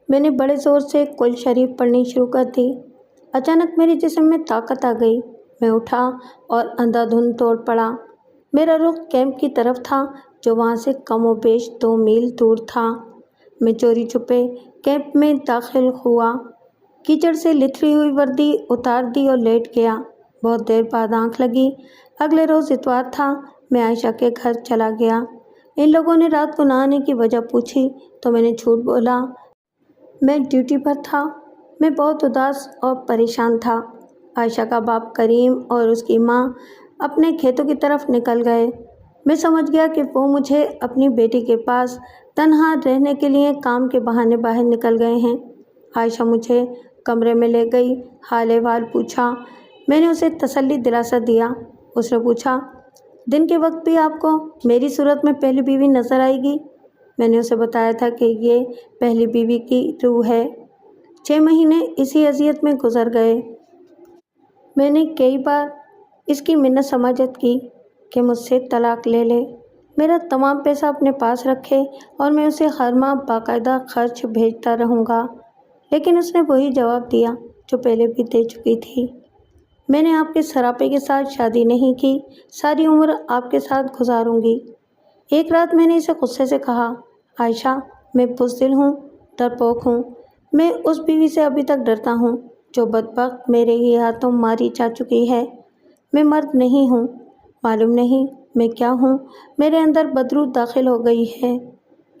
میں نے بڑے زور سے کل شریف پڑھنی شروع کر دی۔ اچانک میرے جسم میں طاقت آ گئی۔ میں اٹھا اور اندھا دھند توڑ پڑا۔ میرا رخ کیمپ کی طرف تھا جو وہاں سے کم و بیش 2 میل دور تھا۔ میں چوری چھپے کیمپ میں داخل ہوا، کیچڑ سے لتھڑی ہوئی وردی اتار دی اور لیٹ گیا۔ بہت دیر بعد آنکھ لگی۔ اگلے روز اتوار تھا۔ میں عائشہ کے گھر چلا گیا۔ ان لوگوں نے رات کو نہ آنے کی وجہ پوچھی تو میں نے جھوٹ بولا۔ میں ڈیوٹی پر تھا۔ میں بہت اداس اور پریشان تھا۔ عائشہ کا باپ کریم اور اس کی ماں اپنے کھیتوں کی طرف نکل گئے۔ میں سمجھ گیا کہ وہ مجھے اپنی بیٹی کے پاس تنہا رہنے کے لیے کام کے بہانے باہر نکل گئے ہیں۔ عائشہ مجھے کمرے میں لے گئی، حال احوال پوچھا۔ میں نے اسے تسلی دلاسا دیا۔ اس نے پوچھا، دن کے وقت بھی آپ کو میری صورت میں پہلی بیوی نظر آئے گی؟ میں نے اسے بتایا تھا کہ یہ پہلی بیوی کی روح ہے۔ 6 مہینے اسی اذیت میں گزر گئے۔ میں نے کئی بار اس کی منت سماجت کی کہ مجھ سے طلاق لے لے، میرا تمام پیسہ اپنے پاس رکھے اور میں اسے ہر ماہ باقاعدہ خرچ بھیجتا رہوں گا، لیکن اس نے وہی جواب دیا جو پہلے بھی دے چکی تھی۔ میں نے آپ کے سراپے کے ساتھ شادی نہیں کی، ساری عمر آپ کے ساتھ گزاروں گی۔ ایک رات میں نے اسے غصے سے کہا، عائشہ میں بزدل ہوں، ڈرپوک ہوں، میں اس بیوی سے ابھی تک ڈرتا ہوں جو بدبخت میرے ہی ہاتھوں ماری جا چکی ہے۔ میں مرد نہیں ہوں، معلوم نہیں میں کیا ہوں، میرے اندر بدروح داخل ہو گئی ہے۔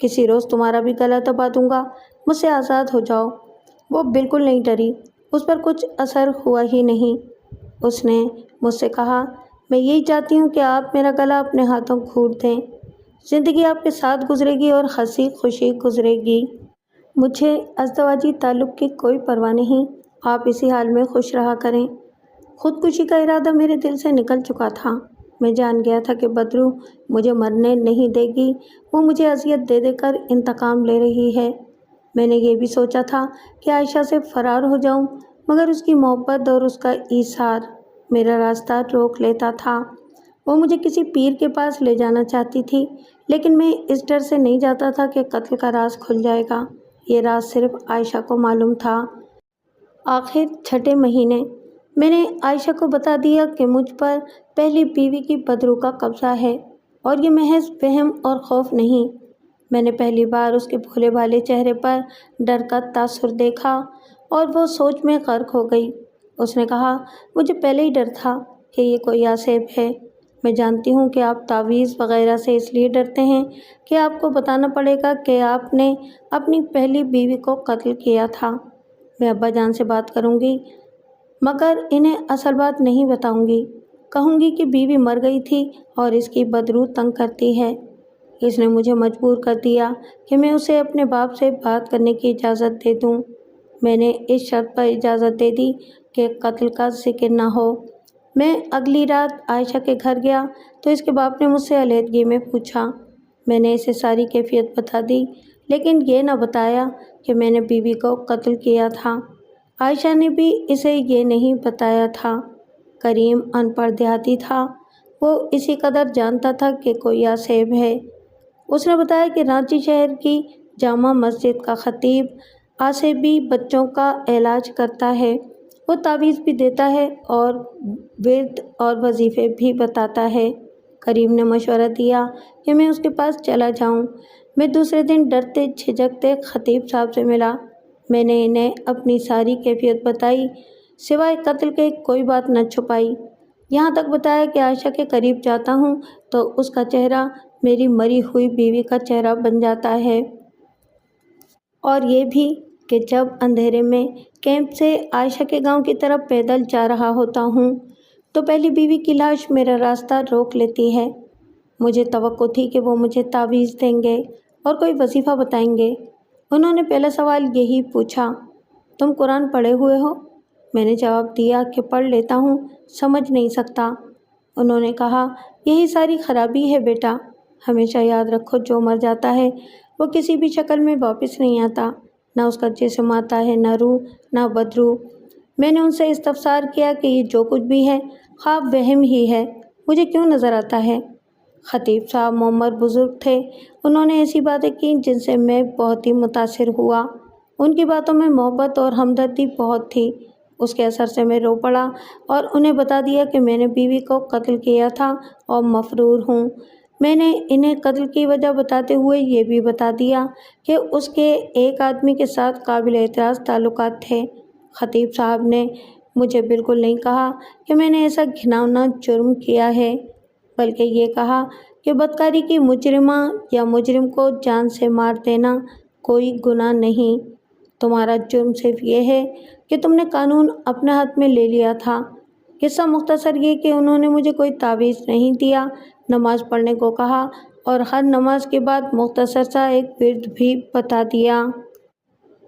کسی روز تمہارا بھی گلا دبا دوں گا، مجھ سے آزاد ہو جاؤ۔ وہ بالکل نہیں ڈری، اس پر کچھ اثر ہوا ہی نہیں۔ اس نے مجھ سے کہا، میں یہی چاہتی ہوں کہ آپ میرا گلا اپنے ہاتھوں گھونٹ دیں، زندگی آپ کے ساتھ گزرے گی اور ہنسی خوشی گزرے گی۔ مجھے ازدواجی تعلق کی کوئی پرواہ نہیں، آپ اسی حال میں خوش رہا کریں۔ خودکشی کا ارادہ میرے دل سے نکل چکا تھا۔ میں جان گیا تھا کہ بدروح مجھے مرنے نہیں دے گی، وہ مجھے اذیت دے دے کر انتقام لے رہی ہے۔ میں نے یہ بھی سوچا تھا کہ عائشہ سے فرار ہو جاؤں، مگر اس کی محبت اور اس کا ایثار میرا راستہ روک لیتا تھا۔ وہ مجھے کسی پیر کے پاس لے جانا چاہتی تھی، لیکن میں اس ڈر سے نہیں جاتا تھا کہ قتل کا راز کھل جائے گا۔ یہ راز صرف عائشہ کو معلوم تھا۔ آخر 6 مہینے میں نے عائشہ کو بتا دیا کہ مجھ پر پہلی بیوی کی بدروح کا قبضہ ہے، اور یہ محض وہم اور خوف نہیں۔ میں نے پہلی بار اس کے بھولے بھالے چہرے پر ڈر کا تاثر دیکھا اور وہ سوچ میں غرق ہو گئی۔ اس نے کہا، مجھے پہلے ہی ڈر تھا کہ یہ کوئی آسیب ہے۔ میں جانتی ہوں کہ آپ تعویذ وغیرہ سے اس لیے ڈرتے ہیں کہ آپ کو بتانا پڑے گا کہ آپ نے اپنی پہلی بیوی کو قتل کیا تھا۔ میں ابا جان سے بات کروں گی، مگر انہیں اصل بات نہیں بتاؤں گی۔ کہوں گی کہ بیوی مر گئی تھی اور اس کی بدروح تنگ کرتی ہے۔ اس نے مجھے مجبور کر دیا کہ میں اسے اپنے باپ سے بات کرنے کی اجازت دے دوں۔ میں نے اس شرط پر اجازت دے دی کہ قتل کا ذکر نہ ہو۔ میں اگلی رات عائشہ کے گھر گیا تو اس کے باپ نے مجھ سے علیحدگی میں پوچھا۔ میں نے اسے ساری کیفیت بتا دی، لیکن یہ نہ بتایا کہ میں نے بیوی کو قتل کیا تھا۔ عائشہ نے بھی اسے یہ نہیں بتایا تھا۔ کریم ان پڑھ دیہاتی تھا، وہ اسی قدر جانتا تھا کہ کوئی آسیب ہے۔ اس نے بتایا کہ رانچی شہر کی جامع مسجد کا خطیب آسیبی بچوں کا علاج کرتا ہے، وہ تعویذ بھی دیتا ہے اور ورد اور وظیفے بھی بتاتا ہے۔ کریم نے مشورہ دیا کہ میں اس کے پاس چلا جاؤں۔ میں دوسرے دن ڈرتے جھجکتے خطیب صاحب سے ملا۔ میں نے انہیں اپنی ساری کیفیت بتائی، سوائے قتل کے کوئی بات نہ چھپائی، یہاں تک بتایا کہ عائشہ کے قریب جاتا ہوں تو اس کا چہرہ میری مری ہوئی بیوی کا چہرہ بن جاتا ہے، اور یہ بھی کہ جب اندھیرے میں کیمپ سے عائشہ کے گاؤں کی طرف پیدل جا رہا ہوتا ہوں تو پہلی بیوی کی لاش میرا راستہ روک لیتی ہے۔ مجھے توقع تھی کہ وہ مجھے تعویذ دیں گے اور کوئی وظیفہ بتائیں گے۔ انہوں نے پہلا سوال یہی پوچھا، تم قرآن پڑھے ہوئے ہو؟ میں نے جواب دیا کہ پڑھ لیتا ہوں، سمجھ نہیں سکتا۔ انہوں نے کہا، یہی ساری خرابی ہے بیٹا، ہمیشہ یاد رکھو جو مر جاتا ہے وہ کسی بھی شکل میں واپس نہیں آتا، نہ اس کا جسم آتا ہے، نہ روح، نہ بدروح۔ میں نے ان سے استفسار کیا کہ یہ جو کچھ بھی ہے خواب وہم ہی ہے، مجھے کیوں نظر آتا ہے؟ خطیب صاحب معمر بزرگ تھے، انہوں نے ایسی باتیں کی جن سے میں بہت ہی متاثر ہوا۔ ان کی باتوں میں محبت اور ہمدردی بہت تھی۔ اس کے اثر سے میں رو پڑا اور انہیں بتا دیا کہ میں نے بیوی کو قتل کیا تھا اور مفرور ہوں۔ میں نے انہیں قتل کی وجہ بتاتے ہوئے یہ بھی بتا دیا کہ اس کے ایک آدمی کے ساتھ قابل اعتراض تعلقات تھے۔ خطیب صاحب نے مجھے بالکل نہیں کہا کہ میں نے ایسا گھناؤنا جرم کیا ہے، بلکہ یہ کہا کہ بدکاری کی مجرمہ یا مجرم کو جان سے مار دینا کوئی گناہ نہیں۔ تمہارا جرم صرف یہ ہے کہ تم نے قانون اپنے ہاتھ میں لے لیا تھا۔ قصہ مختصر یہ کہ انہوں نے مجھے کوئی تعویذ نہیں دیا، نماز پڑھنے کو کہا اور ہر نماز کے بعد مختصر سا ایک ورد بھی بتا دیا۔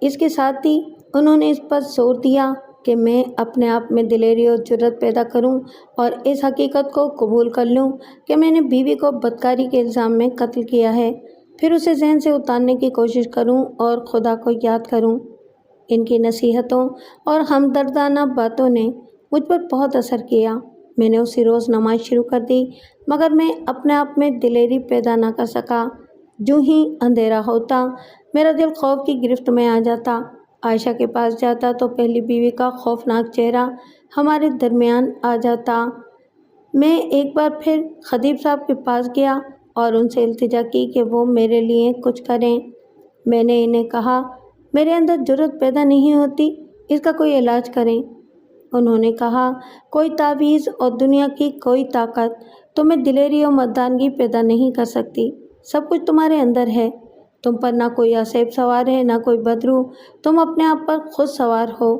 اس کے ساتھ ہی انہوں نے اس پر زور دیا کہ میں اپنے آپ میں دلیری اور جرأت پیدا کروں اور اس حقیقت کو قبول کر لوں کہ میں نے بیوی کو بدکاری کے الزام میں قتل کیا ہے، پھر اسے ذہن سے اتارنے کی کوشش کروں اور خدا کو یاد کروں۔ ان کی نصیحتوں اور ہمدردانہ باتوں نے مجھ پر بہت اثر کیا۔ میں نے اسی روز نماز شروع کر دی، مگر میں اپنے آپ میں دلیری پیدا نہ کر سکا۔ جو ہی اندھیرا ہوتا میرا دل خوف کی گرفت میں آ جاتا۔ عائشہ کے پاس جاتا تو پہلی بیوی کا خوفناک چہرہ ہمارے درمیان آ جاتا۔ میں ایک بار پھر خطیب صاحب کے پاس گیا اور ان سے التجا کی کہ وہ میرے لیے کچھ کریں۔ میں نے انہیں کہا میرے اندر جرأت پیدا نہیں ہوتی، اس کا کوئی علاج کریں۔ انہوں نے کہا کوئی تعویذ اور دنیا کی کوئی طاقت تمہیں دلیری اور مردانگی پیدا نہیں کر سکتی۔ سب کچھ تمہارے اندر ہے۔ تم پر نہ کوئی آسیب سوار ہے نہ کوئی بدروح، تم اپنے آپ پر خود سوار ہو۔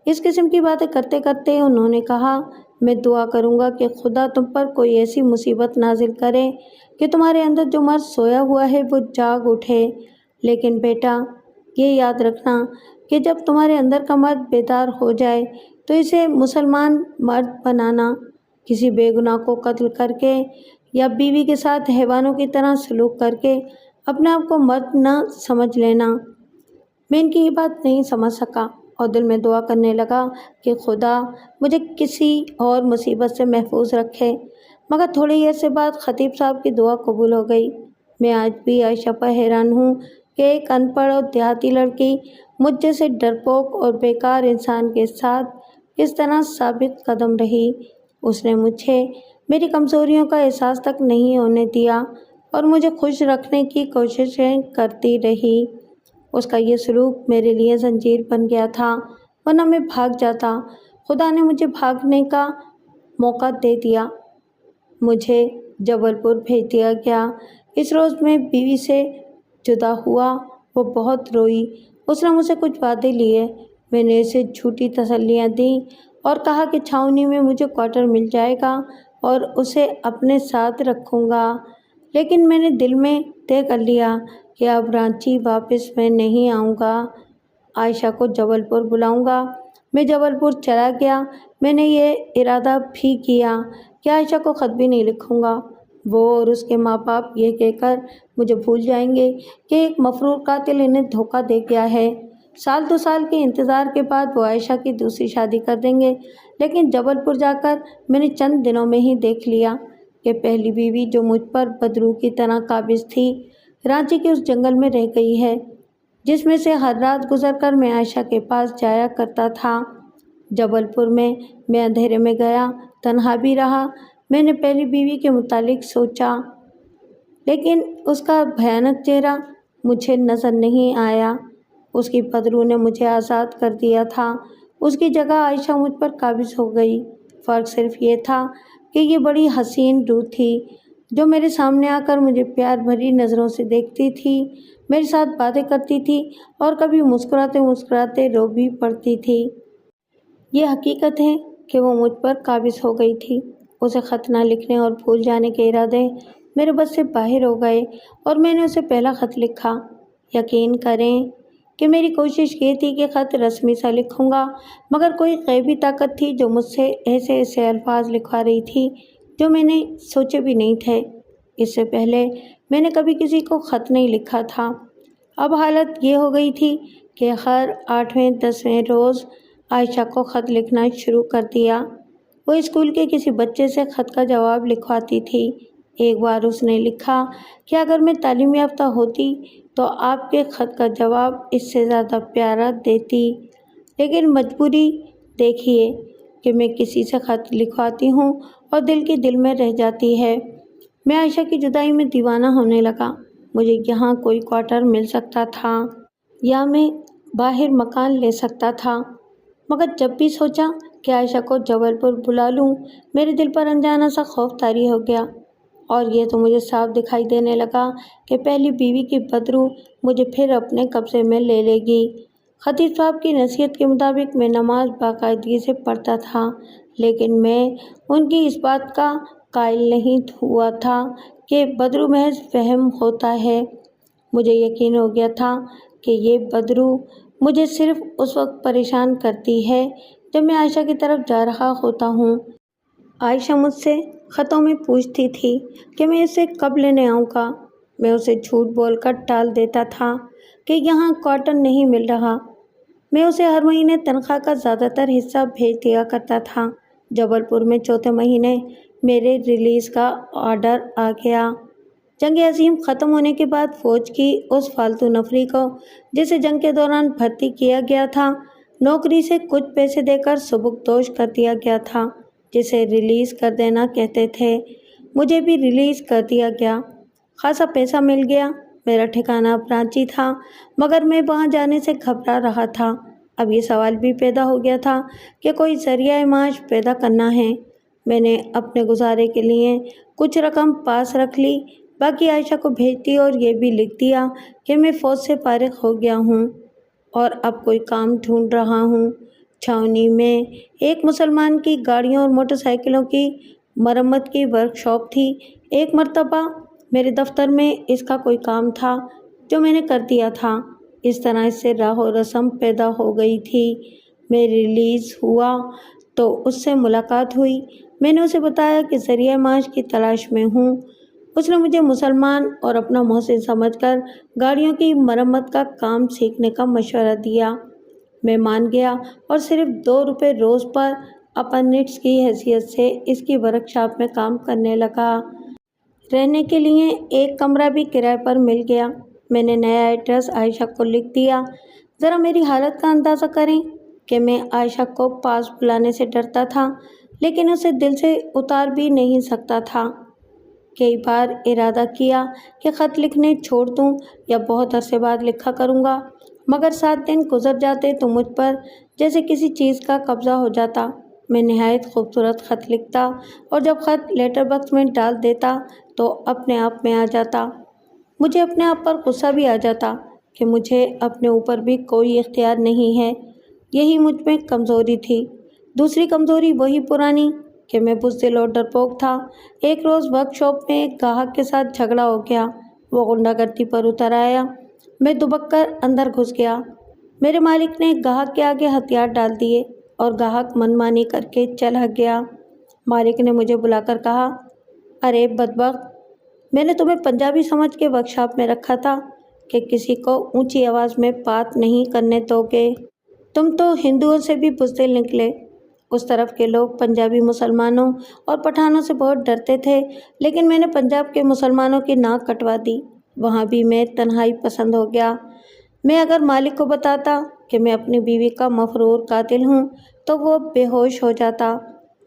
اس قسم کی باتیں کرتے کرتے انہوں نے کہا میں دعا کروں گا کہ خدا تم پر کوئی ایسی مصیبت نازل کرے کہ تمہارے اندر جو مرد سویا ہوا ہے وہ جاگ اٹھے، لیکن بیٹا یہ یاد رکھنا کہ جب تمہارے اندر کا مرد بیدار ہو جائے تو اسے مسلمان مرد بنانا، کسی بے گناہ کو قتل کر کے یا بیوی کے ساتھ حیوانوں کی طرح سلوک کر کے اپنے آپ کو مرد نہ سمجھ لینا۔ میں ان کی یہ بات نہیں سمجھ سکا اور دل میں دعا کرنے لگا کہ خدا مجھے کسی اور مصیبت سے محفوظ رکھے، مگر تھوڑی دیر سے بعد خطیب صاحب کی دعا قبول ہو گئی۔ میں آج بھی عائشہ پر حیران ہوں کہ ایک ان پڑھ اور دیہاتی لڑکی مجھ جیسے ڈرپوک اور بیکار انسان کے ساتھ اس طرح ثابت قدم رہی۔ اس نے مجھے میری کمزوریوں کا احساس تک نہیں ہونے دیا اور مجھے خوش رکھنے کی کوششیں کرتی رہی۔ اس کا یہ سلوک میرے لیے زنجیر بن گیا تھا، ورنہ میں بھاگ جاتا۔ خدا نے مجھے بھاگنے کا موقع دے دیا، مجھے جبل پور بھیج دیا گیا۔ اس روز میں بیوی سے جدا ہوا، وہ بہت روئی۔ اس نے مجھ سے کچھ وعدے لیے، میں نے اسے جھوٹی تسلیاں دیں اور کہا کہ چھاؤنی میں مجھے کوارٹر مل جائے گا اور اسے اپنے ساتھ رکھوں گا، لیکن میں نے دل میں طے کر لیا کہ اب رانچی واپس میں نہیں آؤں گا، عائشہ کو جبل پور بلاؤں گا۔ میں جبل پور چلا گیا۔ میں نے یہ ارادہ بھی کیا کہ عائشہ کو خط بھی نہیں لکھوں گا۔ وہ اور اس کے ماں باپ یہ کہہ کر مجھے بھول جائیں گے کہ ایک مفرور قاتل انہیں دھوکہ دے گیا ہے۔ سال 2 سال کے انتظار کے بعد وہ عائشہ کی دوسری شادی کر دیں گے، لیکن جبل پور جا کر میں نے چند دنوں میں ہی دیکھ لیا کہ پہلی بیوی جو مجھ پر بدروح کی طرح قابض تھی، رانچی کے اس جنگل میں رہ گئی ہے جس میں سے ہر رات گزر کر میں عائشہ کے پاس جایا کرتا تھا۔ جبل پور میں اندھیرے میں گیا، تنہا بھی رہا۔ میں نے پہلی بیوی کے متعلق سوچا، لیکن اس کا بھیانک چہرہ مجھے نظر نہیں آیا۔ اس کی بدروح نے مجھے آزاد کر دیا تھا، اس کی جگہ عائشہ مجھ پر قابض ہو گئی۔ فرق صرف یہ تھا کہ یہ بڑی حسین روح تھی جو میرے سامنے آ کر مجھے پیار بھری نظروں سے دیکھتی تھی، میرے ساتھ باتیں کرتی تھی اور کبھی مسکراتے مسکراتے رو بھی پڑتی تھی۔ یہ حقیقت ہے کہ وہ مجھ پر قابض ہو گئی تھی۔ اسے خط نہ لکھنے اور بھول جانے کے ارادے میرے بس سے باہر ہو گئے اور میں نے اسے پہلا خط لکھا۔ یقین کریں کہ میری کوشش یہ تھی کہ خط رسمی سا لکھوں گا، مگر کوئی غیبی طاقت تھی جو مجھ سے ایسے ایسے الفاظ لکھوا رہی تھی جو میں نے سوچے بھی نہیں تھے۔ اس سے پہلے میں نے کبھی کسی کو خط نہیں لکھا تھا۔ اب حالت یہ ہو گئی تھی کہ ہر 8ویں 10ویں روز عائشہ کو خط لکھنا شروع کر دیا۔ وہ اسکول کے کسی بچے سے خط کا جواب لکھواتی تھی۔ ایک بار اس نے لکھا کہ اگر میں تعلیم یافتہ ہوتی تو آپ کے خط کا جواب اس سے زیادہ پیارا دیتی، لیکن مجبوری دیکھیے کہ میں کسی سے خط لکھواتی ہوں اور دل کی دل میں رہ جاتی ہے۔ میں عائشہ کی جدائی میں دیوانہ ہونے لگا۔ مجھے یہاں کوئی کوارٹر مل سکتا تھا یا میں باہر مکان لے سکتا تھا، مگر جب بھی سوچا کہ عائشہ کو جبل پور بلا لوں، میرے دل پر انجانا سا خوف طاری ہو گیا۔ اور یہ تو مجھے صاف دکھائی دینے لگا کہ پہلی بیوی کی بدرو مجھے پھر اپنے قبضے میں لے لے گی۔ خطیب صاحب کی نصیحت کے مطابق میں نماز باقاعدگی سے پڑھتا تھا، لیکن میں ان کی اس بات کا قائل نہیں ہوا تھا کہ بدرو محض وہم ہوتا ہے۔ مجھے یقین ہو گیا تھا کہ یہ بدرو مجھے صرف اس وقت پریشان کرتی ہے جب میں عائشہ کی طرف جا رہا ہوتا ہوں۔ عائشہ مجھ سے خطوں میں پوچھتی تھی کہ میں اسے کب لینے آؤں گا۔ میں اسے جھوٹ بول کر ٹال دیتا تھا کہ یہاں کوارٹر نہیں مل رہا۔ میں اسے ہر مہینے تنخواہ کا زیادہ تر حصہ بھیج دیا کرتا تھا۔ جبل پور میں چوتھے مہینے میرے ریلیز کا آرڈر آ گیا۔ جنگ عظیم ختم ہونے کے بعد فوج کی اس فالتو نفری کو جسے جنگ کے دوران بھرتی کیا گیا تھا، نوکری سے کچھ پیسے دے کر سبکدوش کر دیا گیا تھا، جسے ریلیز کر دینا کہتے تھے۔ مجھے بھی ریلیز کر دیا گیا۔ خاصا پیسہ مل گیا۔ میرا ٹھکانہ رانچی تھا، مگر میں وہاں جانے سے گھبرا رہا تھا۔ اب یہ سوال بھی پیدا ہو گیا تھا کہ کوئی ذریعہ معاش پیدا کرنا ہے۔ میں نے اپنے گزارے کے لیے کچھ رقم پاس رکھ لی، باقی عائشہ کو بھیج دی اور یہ بھی لکھ دیا کہ میں فوج سے فارغ ہو گیا ہوں اور اب کوئی کام ڈھونڈ رہا ہوں۔ چھاؤنی میں ایک مسلمان کی گاڑیوں اور موٹر سائیکلوں کی مرمت کی ورک شاپ تھی۔ ایک مرتبہ میرے دفتر میں اس کا کوئی کام تھا جو میں نے کر دیا تھا۔ اس طرح اس سے راہ و رسم پیدا ہو گئی تھی۔ میں ریلیز ہوا تو اس سے ملاقات ہوئی۔ میں نے اسے بتایا کہ ذریعہ معاش کی تلاش میں ہوں۔ اس نے مجھے مسلمان اور اپنا محسن سمجھ کر گاڑیوں کی مرمت کا کام سیکھنے کا مشورہ دیا۔ میں مان گیا اور صرف 2 روپے روز پر اپرنٹس کی حیثیت سے اس کی ورک شاپ میں کام کرنے لگا۔ رہنے کے لیے ایک کمرہ بھی کرائے پر مل گیا۔ میں نے نیا ایڈریس عائشہ کو لکھ دیا۔ ذرا میری حالت کا اندازہ کریں کہ میں عائشہ کو پاس بلانے سے ڈرتا تھا، لیکن اسے دل سے اتار بھی نہیں سکتا تھا۔ کئی بار ارادہ کیا کہ خط لکھنے چھوڑ دوں یا بہت عرصے بعد لکھا کروں گا، مگر 7 دن گزر جاتے تو مجھ پر جیسے کسی چیز کا قبضہ ہو جاتا۔ میں نہایت خوبصورت خط لکھتا اور جب خط لیٹر باکس میں ڈال دیتا تو اپنے آپ میں آ جاتا۔ مجھے اپنے آپ پر غصہ بھی آ جاتا کہ مجھے اپنے اوپر بھی کوئی اختیار نہیں ہے۔ یہی مجھ میں کمزوری تھی۔ دوسری کمزوری وہی پرانی کہ میں بزدل اور ڈرپوک تھا۔ ایک روز ورک شاپ میں ایک گاہک کے ساتھ جھگڑا ہو گیا۔ وہ غنڈہ گردی پر اتر آیا۔ میں دبک کر اندر گھس گیا۔ میرے مالک نے گاہک کے آگے ہتھیار ڈال دیے اور گاہک منمانی کر کے چلا گیا۔ مالک نے مجھے بلا کر کہا، ارے بدبخت، میں نے تمہیں پنجابی سمجھ کے ورک شاپ میں رکھا تھا کہ کسی کو اونچی آواز میں بات نہیں کرنے دو گے۔ تم تو ہندوؤں سے بھی بزدل نکلے۔ اس طرف کے لوگ پنجابی مسلمانوں اور پٹھانوں سے بہت ڈرتے تھے، لیکن میں نے پنجاب کے مسلمانوں کی ناک کٹوا دی۔ وہاں بھی میں تنہائی پسند ہو گیا۔ میں اگر مالک کو بتاتا کہ میں اپنی بیوی کا مفرور قاتل ہوں تو وہ بے ہوش ہو جاتا۔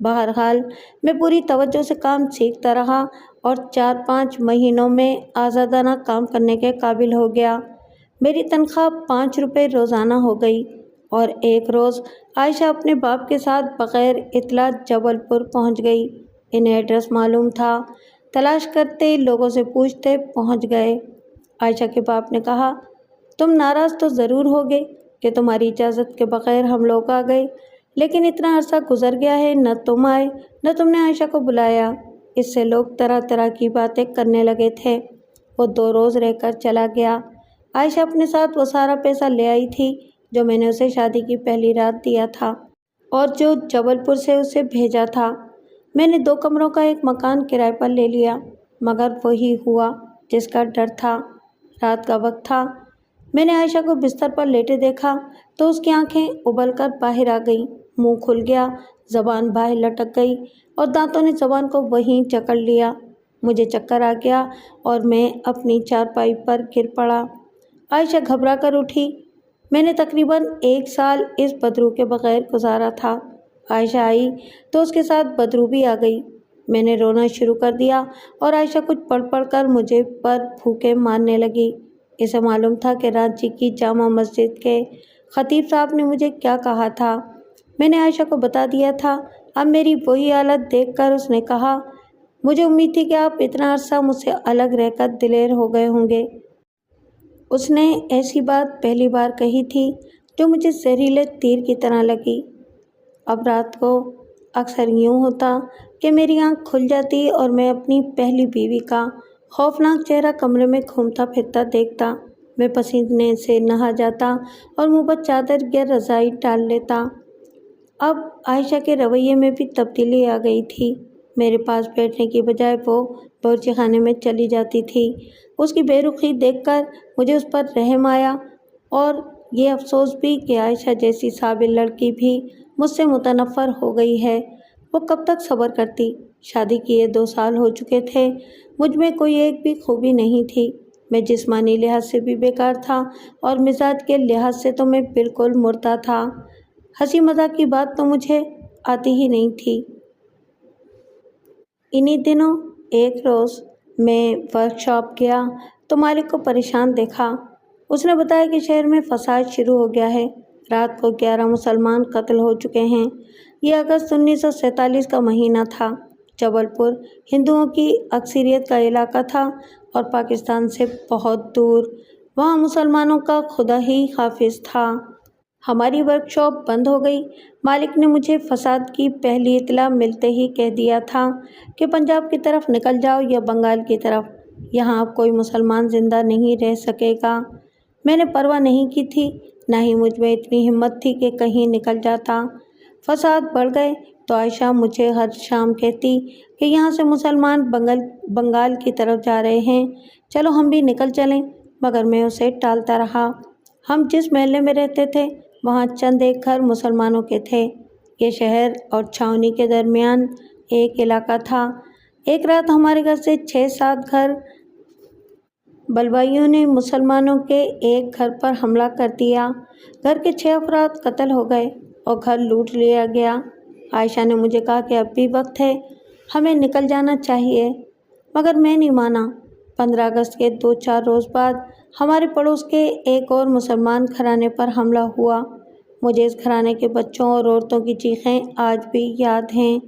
بہرحال میں پوری توجہ سے کام سیکھتا رہا اور 4-5 مہینوں میں آزادانہ کام کرنے کے قابل ہو گیا۔ میری تنخواہ 5 روپے روزانہ ہو گئی اور ایک روز عائشہ اپنے باپ کے ساتھ بغیر اطلاع جبل پور پہنچ گئی۔ انہیں ایڈریس معلوم تھا۔ تلاش کرتے، لوگوں سے پوچھتے پہنچ گئے۔ عائشہ کے باپ نے کہا، تم ناراض تو ضرور ہوگے کہ تمہاری اجازت کے بغیر ہم لوگ آ گئے، لیکن اتنا عرصہ گزر گیا ہے، نہ تم آئے نہ تم نے عائشہ کو بلایا۔ اس سے لوگ طرح طرح کی باتیں کرنے لگے تھے۔ وہ 2 روز رہ کر چلا گیا۔ عائشہ اپنے ساتھ وہ سارا پیسہ لے آئی تھی جو میں نے اسے شادی کی پہلی رات دیا تھا اور جو جبل پور سے اسے بھیجا تھا۔ میں نے 2 کمروں کا ایک مکان کرائے پر لے لیا، مگر وہی ہوا جس کا ڈر تھا۔ رات کا وقت تھا۔ میں نے عائشہ کو بستر پر لیٹے دیکھا تو اس کی آنکھیں ابل کر باہر آ گئیں، منہ کھل گیا، زبان باہر لٹک گئی اور دانتوں نے زبان کو وہیں جکڑ لیا۔ مجھے چکر آ گیا اور میں اپنی چارپائی پر گر پڑا۔ عائشہ گھبرا کر اٹھی۔ میں نے تقریباً 1 سال اس بدرو کے بغیر گزارا تھا۔ عائشہ آئی تو اس کے ساتھ بدرو بھی آ گئی۔ میں نے رونا شروع کر دیا اور عائشہ کچھ پڑھ کر مجھے پر پھونکے مارنے لگی۔ اسے معلوم تھا کہ رانچی کی جامع مسجد کے خطیب صاحب نے مجھے کیا کہا تھا۔ میں نے عائشہ کو بتا دیا تھا۔ اب میری وہی حالت دیکھ کر اس نے کہا، مجھے امید تھی کہ آپ اتنا عرصہ مجھ سے الگ رہ کر دلیر ہو گئے ہوں گے۔ اس نے ایسی بات پہلی بار کہی تھی جو مجھے زہریلے تیر کی طرح لگی۔ اب رات کو اکثر یوں ہوتا کہ میری آنکھ کھل جاتی اور میں اپنی پہلی بیوی کا خوفناک چہرہ کمرے میں گھومتا پھرتا دیکھتا۔ میں پسینے سے نہا جاتا اور منہ پر چادر یا رضائی ڈال لیتا۔ اب عائشہ کے رویے میں بھی تبدیلی آ گئی تھی۔ میرے پاس بیٹھنے کی بجائے وہ باورچی خانے میں چلی جاتی تھی۔ اس کی بے رخی دیکھ کر مجھے اس پر رحم آیا اور یہ افسوس بھی کہ عائشہ جیسی صابر لڑکی بھی مجھ سے متنفر ہو گئی ہے۔ وہ کب تک صبر کرتی؟ شادی کیے 2 سال ہو چکے تھے۔ مجھ میں کوئی ایک بھی خوبی نہیں تھی۔ میں جسمانی لحاظ سے بھی بیکار تھا اور مزاج کے لحاظ سے تو میں بالکل مردہ تھا۔ ہنسی مذاق کی بات تو مجھے آتی ہی نہیں تھی۔ انہی دنوں ایک روز میں ورک شاپ گیا تو مالک کو پریشان دیکھا۔ اس نے بتایا کہ شہر میں فساد شروع ہو گیا ہے۔ رات کو 11 مسلمان قتل ہو چکے ہیں۔ یہ اگست 1947 کا مہینہ تھا۔ جبل پور ہندوؤں کی اکثریت کا علاقہ تھا اور پاکستان سے بہت دور۔ وہاں مسلمانوں کا خدا ہی حافظ تھا۔ ہماری ورک شاپ بند ہو گئی۔ مالک نے مجھے فساد کی پہلی اطلاع ملتے ہی کہہ دیا تھا کہ پنجاب کی طرف نکل جاؤ یا بنگال کی طرف، یہاں اب کوئی مسلمان زندہ نہیں رہ سکے گا۔ میں نے پرواہ نہیں کی تھی، نہ ہی مجھ میں اتنی ہمت تھی کہ کہیں نکل جاتا۔ فساد بڑھ گئے تو عائشہ مجھے ہر شام کہتی کہ یہاں سے مسلمان بنگال کی طرف جا رہے ہیں، چلو ہم بھی نکل چلیں، مگر میں اسے ٹالتا رہا۔ ہم جس محلے میں رہتے تھے وہاں چند ایک گھر مسلمانوں کے تھے۔ یہ شہر اور چھاؤنی کے درمیان ایک علاقہ تھا۔ ایک رات ہمارے گھر سے 6-7 گھر بلوائیوں نے مسلمانوں کے ایک گھر پر حملہ کر دیا۔ گھر کے 6 افراد قتل ہو گئے اور گھر لوٹ لیا گیا۔ عائشہ نے مجھے کہا کہ اب بھی وقت ہے، ہمیں نکل جانا چاہیے، مگر میں نہیں مانا۔ 15 اگست کے 2-4 روز بعد ہمارے پڑوس کے ایک اور مسلمان گھرانے پر حملہ ہوا۔ مجھے اس گھرانے کے بچوں اور عورتوں کی چیخیں آج بھی یاد ہیں۔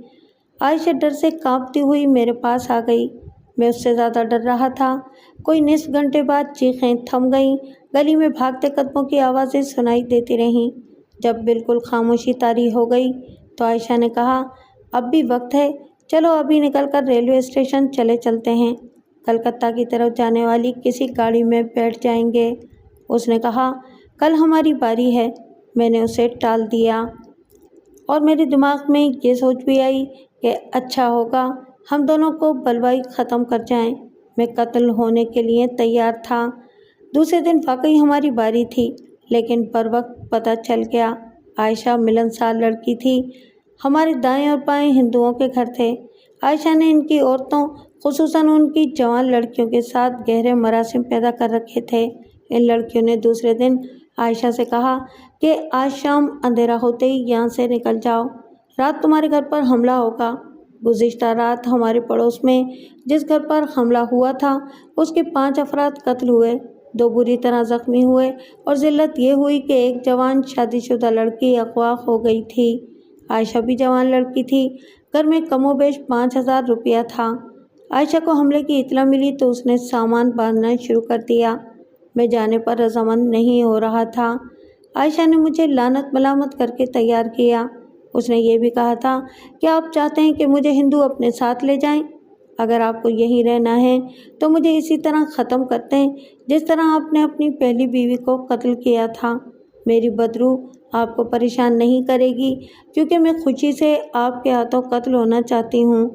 عائشہ ڈر سے کانپتی ہوئی میرے پاس آ گئی۔ میں اس سے زیادہ ڈر رہا تھا۔ کوئی نصف گھنٹے بعد چیخیں تھم گئیں۔ گلی میں بھاگتے قدموں کی آوازیں سنائی دیتی رہیں۔ جب بالکل خاموشی طاری ہو گئی تو عائشہ نے کہا، اب بھی وقت ہے، چلو ابھی نکل کر ریلوے اسٹیشن چلتے ہیں، کلکتہ کی طرف جانے والی کسی گاڑی میں بیٹھ جائیں گے۔ اس نے کہا، کل ہماری باری ہے۔ میں نے اسے ٹال دیا اور میرے دماغ میں یہ سوچ بھی آئی کہ اچھا ہوگا ہم دونوں کو بلوائی ختم کر جائیں۔ میں قتل ہونے کے لیے تیار تھا۔ دوسرے دن واقعی ہماری باری تھی، لیکن بروقت پتہ چل گیا۔ عائشہ ملنسار لڑکی تھی۔ ہمارے دائیں اور بائیں ہندوؤں کے گھر تھے۔ عائشہ نے ان کی عورتوں، خصوصاً ان کی جوان لڑکیوں کے ساتھ گہرے مراسم پیدا کر رکھے تھے۔ ان لڑکیوں نے دوسرے دن عائشہ سے کہا کہ آج شام اندھیرا ہوتے ہی یہاں سے نکل جاؤ، رات تمہارے گھر پر حملہ ہوگا۔ گزشتہ رات ہمارے پڑوس میں جس گھر پر حملہ ہوا تھا اس کے 5 افراد قتل ہوئے، 2 بری طرح زخمی ہوئے اور ذلت یہ ہوئی کہ ایک جوان شادی شدہ لڑکی اغوا ہو گئی تھی۔ عائشہ بھی جوان لڑکی تھی۔ گھر میں کم و بیش 5,000 روپیہ تھا۔ عائشہ کو حملے کی اطلاع ملی تو اس نے سامان باندھنا شروع کر دیا۔ میں جانے پر رضامند نہیں ہو رہا تھا۔ عائشہ نے مجھے لعنت ملامت کر کے تیار کیا۔ اس نے یہ بھی کہا تھا کہ آپ چاہتے ہیں کہ مجھے ہندو اپنے ساتھ لے جائیں؟ اگر آپ کو یہیں رہنا ہے تو مجھے اسی طرح ختم کر دیں جس طرح آپ نے اپنی پہلی بیوی کو قتل کیا تھا۔ میری بدرو آپ کو پریشان نہیں کرے گی کیونکہ میں خوشی سے آپ کے ہاتھوں قتل ہونا چاہتی ہوں۔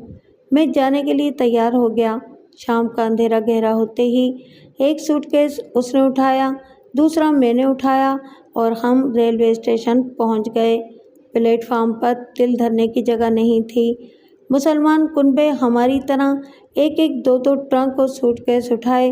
میں جانے کے لیے تیار ہو گیا۔ شام کا اندھیرا گہرا ہوتے ہی ایک سوٹ کیس اس نے اٹھایا، دوسرا میں نے اٹھایا اور ہم ریلوے اسٹیشن پہنچ گئے۔ پلیٹ فارم پر دل دھرنے کی جگہ نہیں تھی۔ مسلمان کنبے ہماری طرح ایک ایک 2 ٹرنک اور سوٹ کیس اٹھائے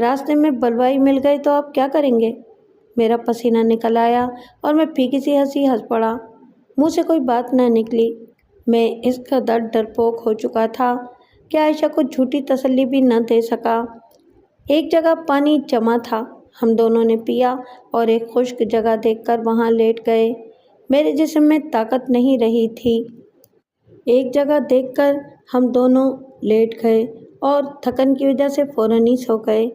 راستے میں بلوائی مل گئے تو آپ کیا کریں گے؟ میرا پسینہ نکل آیا اور میں پھیکی سی ہنسی ہنس پڑا۔ منہ سے کوئی بات نہ نکلی۔ میں اس قدر ڈرپوک ہو چکا تھا کہ عائشہ کو جھوٹی تسلی بھی نہ دے سکا۔ ایک جگہ پانی جمع تھا، ہم دونوں نے پیا اور ایک خشک جگہ دیکھ کر وہاں لیٹ گئے۔ میرے جسم میں طاقت نہیں رہی تھی۔ ایک جگہ دیکھ کر ہم دونوں لیٹ گئے اور تھکن کی وجہ سے فوراً ہی سو گئے۔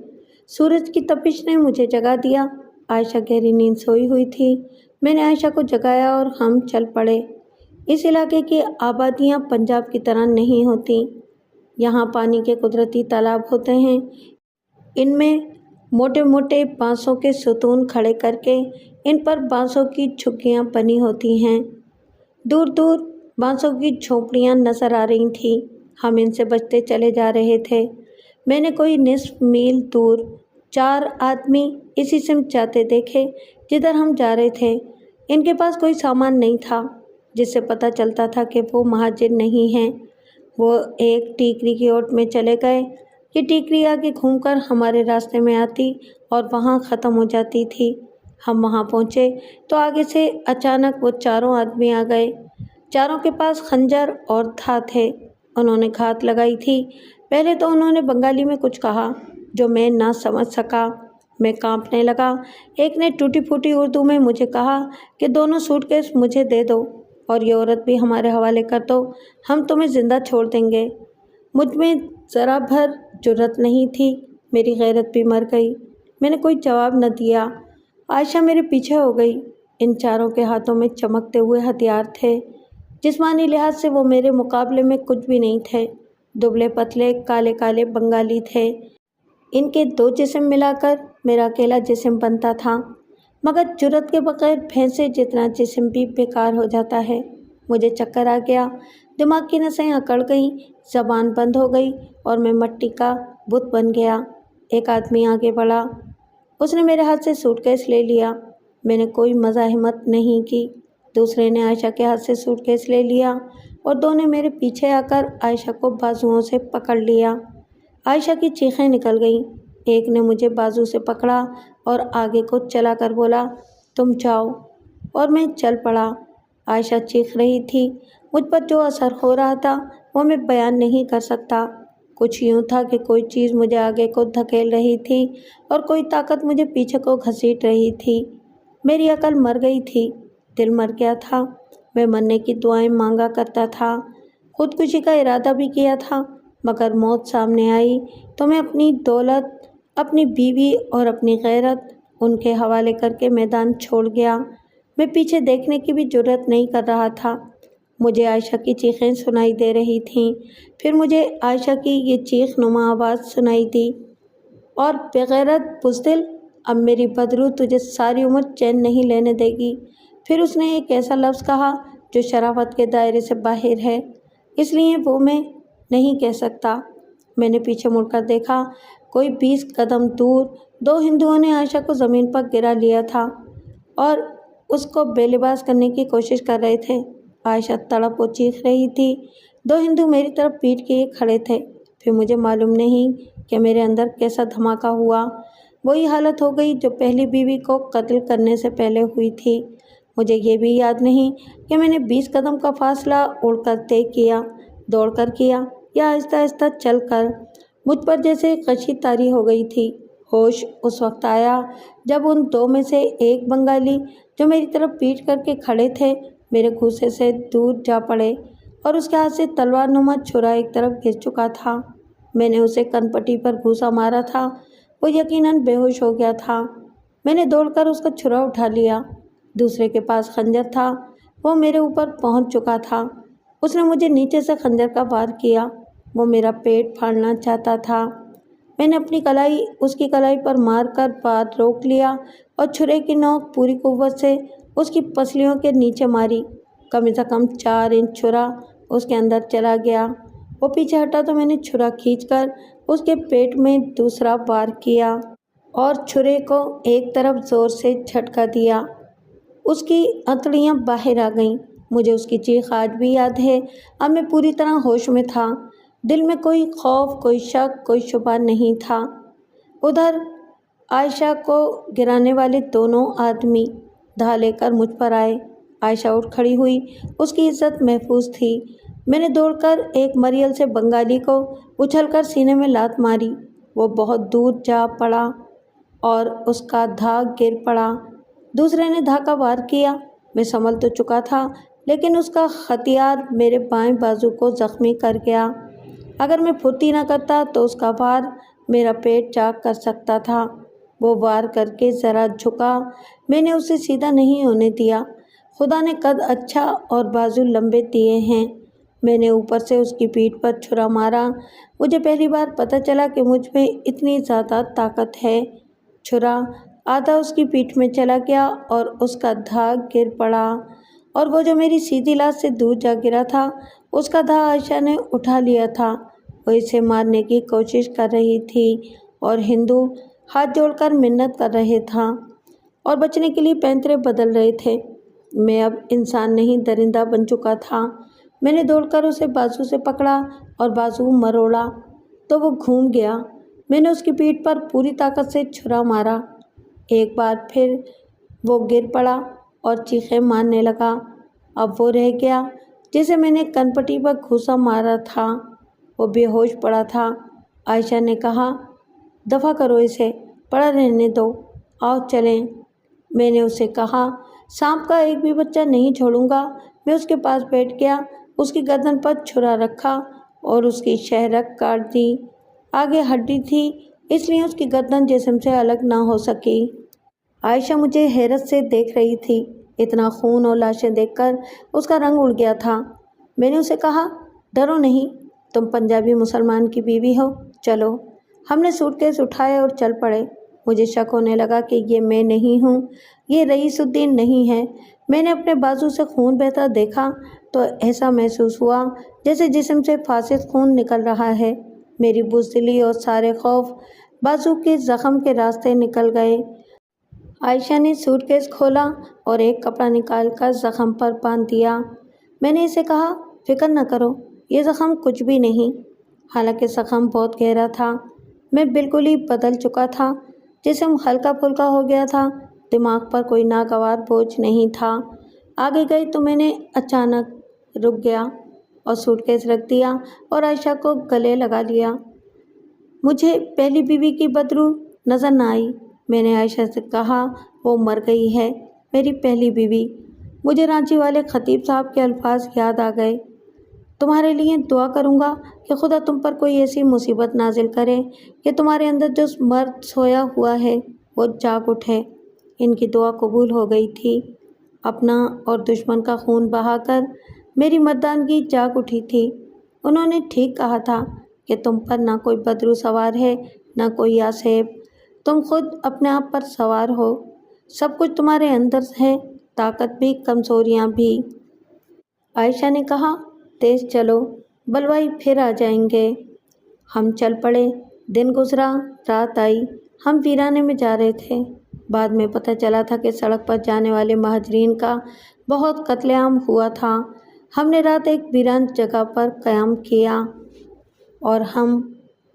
سورج کی تپش نے مجھے جگا دیا۔ عائشہ گہری نیند سوئی ہوئی تھی۔ میں نے عائشہ کو جگایا اور ہم چل پڑے۔ اس علاقے کی آبادیاں پنجاب کی طرح نہیں ہوتیں۔ یہاں پانی کے قدرتی تالاب ہوتے ہیں۔ ان میں موٹے موٹے بانسوں کے ستون کھڑے کر کے ان پر بانسوں کی جھگیاں بنی ہوتی ہیں۔ دور دور بانسوں کی جھونپڑیاں نظر آ رہی تھیں۔ ہم ان سے بچتے چلے جا رہے تھے۔ میں نے کوئی نصف میل دور 4 آدمی اسی سمت جاتے دیکھے جدھر ہم جا رہے تھے۔ ان کے پاس کوئی سامان نہیں تھا، جس سے پتہ چلتا تھا کہ وہ مہاجر نہیں ہیں۔ وہ ایک ٹیکری کی اوٹ میں چلے گئے۔ یہ ٹیکری آگے گھوم کر ہمارے راستے میں آتی اور وہاں ختم ہو جاتی تھی۔ ہم وہاں پہنچے تو آگے سے اچانک وہ 4 آدمی آ گئے۔ چاروں کے پاس خنجر اور دھا تھے۔ انہوں نے گھات لگائی تھی۔ پہلے تو انہوں نے بنگالی میں کچھ کہا جو میں نہ سمجھ سکا۔ میں کانپنے لگا۔ ایک نے ٹوٹی پھوٹی اردو میں مجھے کہا کہ دونوں سوٹ کیس مجھے دے دو اور یہ عورت بھی ہمارے حوالے کر دو، ہم تمہیں زندہ چھوڑ دیں گے۔ مجھ میں ذرا بھر جرأت نہیں تھی۔ میری غیرت بھی مر گئی۔ میں نے کوئی جواب نہ دیا۔ عائشہ میرے پیچھے ہو گئی۔ ان چاروں کے ہاتھوں میں چمکتے ہوئے ہتھیار تھے۔ جسمانی لحاظ سے وہ میرے مقابلے میں کچھ بھی نہیں تھے۔ دبلے پتلے کالے کالے بنگالی تھے۔ ان کے 2 جسم ملا کر میرا اکیلا جسم بنتا تھا، مگر جرأت کے بغیر بھینسے جتنا جسم بھی بیکار ہو جاتا ہے۔ مجھے چکر آ گیا، دماغ کی نسیں اکڑ گئیں، زبان بند ہو گئی اور میں مٹی کا بت بن گیا۔ ایک آدمی آگے بڑھا۔ اس نے میرے ہاتھ سے سوٹ کیس لے لیا۔ میں نے کوئی مزاحمت نہیں کی۔ دوسرے نے عائشہ کے ہاتھ سے سوٹ کیس لے لیا اور 2 نے میرے پیچھے آ کر عائشہ کو بازوؤں سے پکڑ لیا۔ عائشہ کی چیخیں نکل گئیں۔ ایک نے مجھے بازو سے پکڑا اور آگے کو چلا کر بولا، تم جاؤ، اور میں چل پڑا۔ عائشہ چیخ رہی تھی۔ مجھ پر جو اثر ہو رہا تھا وہ میں بیان نہیں کر سکتا۔ کچھ یوں تھا کہ کوئی چیز مجھے آگے کو دھکیل رہی تھی اور کوئی طاقت مجھے پیچھے کو گھسیٹ رہی تھی۔ میری عقل مر گئی تھی، دل مر گیا تھا۔ میں مرنے کی دعائیں مانگا کرتا تھا، خودکشی کا ارادہ بھی کیا تھا، مگر موت سامنے آئی تو میں اپنی دولت، اپنی بیوی اور اپنی غیرت ان کے حوالے کر کے میدان چھوڑ گیا۔ میں پیچھے دیکھنے کی بھی جرأت نہیں کر رہا تھا۔ مجھے عائشہ کی چیخیں سنائی دے رہی تھیں۔ پھر مجھے عائشہ کی یہ چیخ نما آواز سنائی دی، اور بغیرت بزدل، اب میری بدرو تجھے ساری عمر چین نہیں لینے دے گی۔ پھر اس نے ایک ایسا لفظ کہا جو شرافت کے دائرے سے باہر ہے، اس لیے وہ میں نہیں کہہ سکتا۔ میں نے پیچھے مڑ کر دیکھا۔ کوئی 20 قدم دور 2 ہندوؤں نے عائشہ کو زمین پر گرا لیا تھا اور اس کو بے لباس کرنے کی کوشش کر رہے تھے۔ عائشہ تڑپ و چیخ رہی تھی۔ 2 ہندو میری طرف پیٹ کیے کھڑے تھے۔ پھر مجھے معلوم نہیں کہ میرے اندر کیسا دھماکہ ہوا۔ وہی حالت ہو گئی جو پہلی بیوی کو قتل کرنے سے پہلے ہوئی تھی۔ مجھے یہ بھی یاد نہیں کہ میں نے 20 قدم کا فاصلہ اڑ کر طے کیا، دوڑ کر کیا، یا آہستہ آہستہ چل کر۔ مجھ پر جیسے غشی طاری ہو گئی تھی۔ ہوش اس وقت آیا جب ان 2 میں سے ایک بنگالی جو میری طرف پیٹ کر کے کھڑے تھے میرے گھوسے سے دور جا پڑے اور اس کے ہاتھ سے تلوار نما چھرا ایک طرف گر چکا تھا۔ میں نے اسے کن پٹی پر گھوسا مارا تھا۔ وہ یقیناً بے ہوش ہو گیا تھا۔ میں نے دوڑ کر اس کا چھرا اٹھا لیا۔ دوسرے کے پاس خنجر تھا۔ وہ میرے اوپر پہنچ چکا تھا۔ اس نے مجھے نیچے سے خنجر کا وار کیا۔ وہ میرا پیٹ پھاڑنا چاہتا تھا۔ میں نے اپنی کلائی اس کی کلائی پر مار کر وار روک لیا اور چھرے کی نوک پوری قوت سے اس کی پسلیوں کے نیچے ماری۔ کم از کم 4 انچ چھرا اس کے اندر چلا گیا۔ وہ پیچھے ہٹا تو میں نے چھرا کھینچ کر اس کے پیٹ میں دوسرا وار کیا اور چھرے کو ایک طرف زور سے جھٹکا دیا۔ اس کی انتڑیاں باہر آ گئیں۔ مجھے اس کی چیخ آج بھی یاد ہے۔ اب میں پوری طرح ہوش میں تھا۔ دل میں کوئی خوف، کوئی شک، کوئی شبہ نہیں تھا۔ ادھر عائشہ کو گرانے والے دونوں آدمی دھا لے کر مجھ پر آئے۔ عائشہ اٹھ کھڑی ہوئی، اس کی عزت محفوظ تھی۔ میں نے دوڑ کر ایک مریل سے بنگالی کو اچھل کر سینے میں لات ماری۔ وہ بہت دور جا پڑا اور اس کا دھا گر پڑا۔ دوسرے نے دھا کا وار کیا۔ میں سنبھل تو چکا تھا لیکن اس کا ہتھیار میرے بائیں بازو کو زخمی کر گیا۔ اگر میں پھرتی نہ کرتا تو اس کا وار میرا پیٹ چاک کر سکتا تھا۔ وہ وار کر کے ذرا جھکا، میں نے اسے سیدھا نہیں ہونے دیا۔ خدا نے قد اچھا اور بازو لمبے دیے ہیں۔ میں نے اوپر سے اس کی پیٹھ پر چھرا مارا۔ مجھے پہلی بار پتہ چلا کہ مجھ میں اتنی زیادہ طاقت ہے۔ چھرا آدھا اس کی پیٹھ میں چلا گیا اور اس کا دھا گر پڑا، اور وہ جو میری سیدھی لاش سے دور جا گرا تھا اس کا دھا عائشہ نے اٹھا لیا تھا۔ وہ اسے مارنے کی کوشش کر رہی تھی اور ہندو ہاتھ جوڑ کر منت کر رہے تھا اور بچنے کے لیے پینترے بدل رہے تھے۔ میں اب انسان نہیں درندہ بن چکا تھا۔ میں نے دوڑ کر اسے بازو سے پکڑا اور بازو مروڑا تو وہ گھوم گیا۔ میں نے اس کی پیٹھ پر پوری طاقت سے چھرا مارا۔ ایک بار پھر وہ گر پڑا اور چیخیں مارنے لگا۔ اب وہ رہ گیا جسے میں نے کن پٹی پر گھوسا مارا تھا، وہ بے ہوش پڑا تھا۔ عائشہ نے کہا، دفع کرو اسے، پڑا رہنے دو، آؤ چلیں۔ میں نے اسے کہا، سانپ کا ایک بھی بچہ نہیں چھوڑوں گا۔ میں اس کے پاس بیٹھ گیا، اس کی گردن پر چھرا رکھا اور اس کی شہرک کاٹ دی۔ آگے ہڈی تھی اس لیے اس کی گردن جسم سے الگ نہ ہو سکی۔ عائشہ مجھے حیرت سے دیکھ رہی تھی۔ اتنا خون اور لاشیں دیکھ کر اس کا رنگ اڑ گیا تھا۔ میں نے اسے کہا، ڈرو نہیں، تم پنجابی مسلمان کی بیوی ہو، چلو۔ ہم نے سوٹ کیس اٹھائے اور چل پڑے۔ مجھے شک ہونے لگا کہ یہ میں نہیں ہوں، یہ رئیس الدین نہیں ہے۔ میں نے اپنے بازو سے خون بہتا دیکھا تو ایسا محسوس ہوا جیسے جسم سے فاسد خون نکل رہا ہے۔ میری بزدلی اور سارے خوف بازو کے زخم کے راستے نکل گئے۔ عائشہ نے سوٹ کیس کھولا اور ایک کپڑا نکال کر زخم پر باندھ دیا۔ میں نے اسے کہا، فکر نہ کرو، یہ زخم کچھ بھی نہیں۔ حالانکہ زخم بہت گہرا تھا۔ میں بالکل ہی بدل چکا تھا، جسم ہلکا پھلکا ہو گیا تھا، دماغ پر کوئی ناگوار بوجھ نہیں تھا۔ آگے گئی تو میں نے اچانک رک گیا اور سوٹ کیس رکھ دیا اور عائشہ کو گلے لگا لیا۔ مجھے پہلی بیوی کی بدرو نظر نہ آئی۔ میں نے عائشہ سے کہا، وہ مر گئی ہے، میری پہلی بیوی۔ مجھے رانچی والے خطیب صاحب کے الفاظ یاد آ گئے، تمہارے لیے دعا کروں گا کہ خدا تم پر کوئی ایسی مصیبت نازل کرے کہ تمہارے اندر جو مرد سویا ہوا ہے وہ جاگ اٹھے۔ ان کی دعا قبول ہو گئی تھی۔ اپنا اور دشمن کا خون بہا کر میری مردانگی جاگ اٹھی تھی۔ انہوں نے ٹھیک کہا تھا کہ تم پر نہ کوئی بدرو سوار ہے نہ کوئی آصف، تم خود اپنے آپ پر سوار ہو۔ سب کچھ تمہارے اندر ہے، طاقت بھی، کمزوریاں بھی۔ عائشہ نے کہا، تیز چلو، بلوائی پھر آ جائیں گے۔ ہم چل پڑے۔ دن گزرا، رات آئی۔ ہم ویرانے میں جا رہے تھے۔ بعد میں پتہ چلا تھا کہ سڑک پر جانے والے مہاجرین کا بہت قتل عام ہوا تھا۔ ہم نے رات ایک ویران جگہ پر قیام کیا اور ہم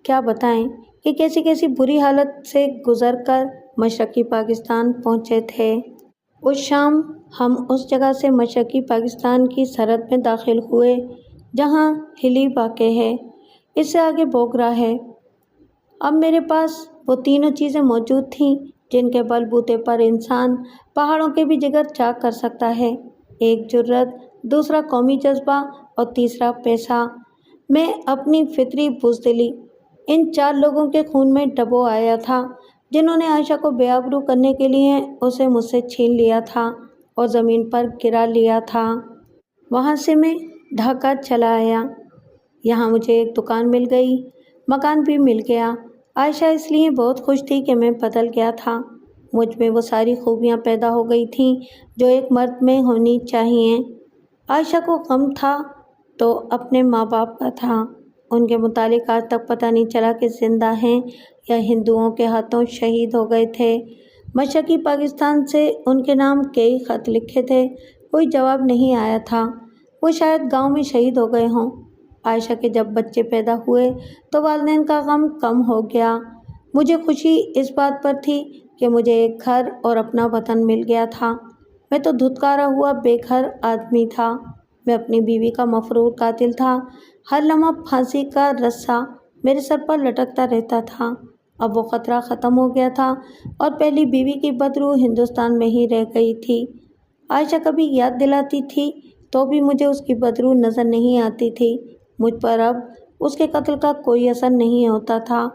کیا بتائیں کہ کیسی کیسی بری حالت سے گزر کر مشرقی پاکستان پہنچے تھے۔ اس شام ہم اس جگہ سے مشرقی پاکستان کی سرحد میں داخل ہوئے جہاں ہلی واقع ہے، اس سے آگے بوگرا ہے۔ اب میرے پاس وہ تینوں چیزیں موجود تھیں جن کے بل بوتے پر انسان پہاڑوں کے بھی جگر چاک کر سکتا ہے۔ ایک جرأت، دوسرا قومی جذبہ اور تیسرا پیسہ۔ میں اپنی فطری بزدلی ان چار لوگوں کے خون میں ڈبو آیا تھا جنہوں نے عائشہ کو بے آبرو کرنے کے لیے اسے مجھ سے چھین لیا تھا اور زمین پر گرا لیا تھا۔ وہاں سے میں ڈھاکہ چلا آیا۔ یہاں مجھے ایک دکان مل گئی، مکان بھی مل گیا۔ عائشہ اس لیے بہت خوش تھی کہ میں بدل گیا تھا۔ مجھ میں وہ ساری خوبیاں پیدا ہو گئی تھیں جو ایک مرد میں ہونی چاہیے۔ عائشہ کو غم تھا تو اپنے ماں باپ کا تھا۔ ان کے متعلق آج تک پتہ نہیں چلا کہ زندہ ہیں یا ہندوؤں کے ہاتھوں شہید ہو گئے تھے۔ مشرقی پاکستان سے ان کے نام کئی خط لکھے تھے، کوئی جواب نہیں آیا تھا۔ وہ شاید گاؤں میں شہید ہو گئے ہوں۔ عائشہ کے جب بچے پیدا ہوئے تو والدین کا غم کم ہو گیا۔ مجھے خوشی اس بات پر تھی کہ مجھے ایک گھر اور اپنا وطن مل گیا تھا۔ میں تو دھتکارا ہوا بے گھر آدمی تھا۔ میں اپنی بیوی کا مفرور قاتل تھا۔ ہر لمحہ پھانسی کا رسا میرے سر پر لٹکتا رہتا تھا۔ اب وہ خطرہ ختم ہو گیا تھا اور پہلی بیوی کی بدروح ہندوستان میں ہی رہ گئی تھی۔ عائشہ کبھی یاد دلاتی تھی تو بھی مجھے اس کی بدروح نظر نہیں آتی تھی۔ مجھ پر اب اس کے قتل کا کوئی اثر نہیں ہوتا تھا۔